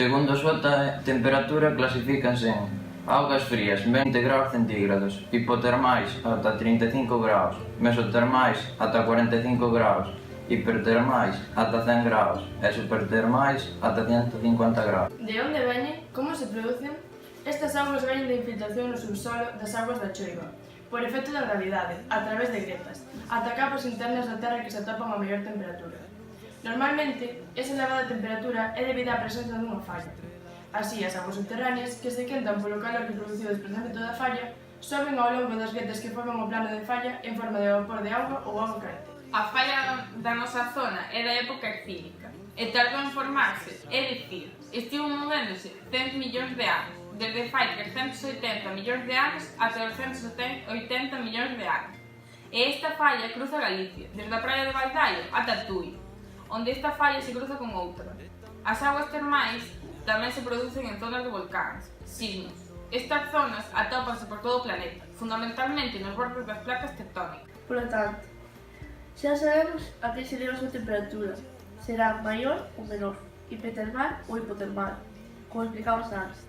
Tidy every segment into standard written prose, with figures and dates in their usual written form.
Segundo a súa temperatura clasifícanse en augas frías 20 graus centígrados, hipotermais ata 35 graus, mesotermais ata 45 graus, hipertermais ata 100 graus e supertermais ata 150 graus. De onde veñen? Como se producen? Estas augas veñen da infiltración no subsolo das augas da choiva, por efecto da gravidade, a través de gretas, ata capas internas da terra que se atopan a maior temperatura. Normalmente, esa elevada temperatura é debido á presenza dunha falla. Así, as augas subterráneas, que se quentan polo calor que produciu o desprendemento da falla, soben ao longo das gretas que forman o plano de falla en forma de vapor de auga ou auga quente. A falla da nosa zona é da época excílica e tardou en formarse, é dicir, estivo movéndose 100 millóns de anos, desde fai 380 millóns de anos ata 280 millóns de anos. E esta falla cruza Galicia, desde a praia de Baldaio ata Tui, onde esta falla se cruza con outra. As augas termais tamén se producen en zonas de volcáns, sismos. Estas zonas atópanse por todo o planeta, fundamentalmente nos bordes das placas tectónicas. Por lo tanto, xa sabemos a que se debe a súa temperatura. Será maior ou menor, hipertermal ou hipotermal, como explicamos antes.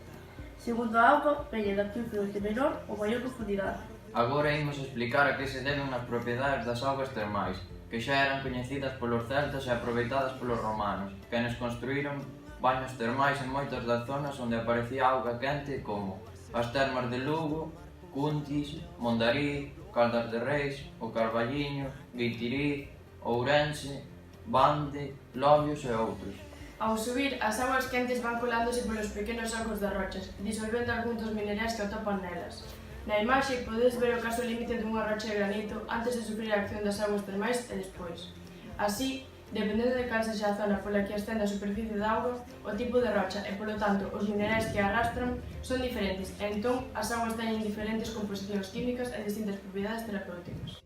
Segundo a auga, veñen da fluxos de menor ou maior profundidade. Agora imos explicar a que se deben as propiedades das augas termais, que xa eran coñecidas polos celtas e aproveitadas polos romanos, quenes construíron baños termais en moitas das zonas onde aparecía auga quente como as termas de Lugo, Cuntis, Mondariz, Caldas de Reis, o Carballiño, Gueitirí, Ourense, Bande, Lobios e outros. Ao subir, as augas quentes van colándose polos pequenos sacos das rochas, disolvendo algúns dos minerais que atopan nelas. Na imaxe podedes ver o caso límite dunha rocha de granito antes de sufrir a acción das augas termais e despois. Así, dependendo de cal sexa a zona pola que ascende a superficie da auga, o tipo de rocha e, polo tanto, os minerais que a arrastran son diferentes e entón as augas teñen diferentes composicións químicas e distintas propiedades terapéuticas.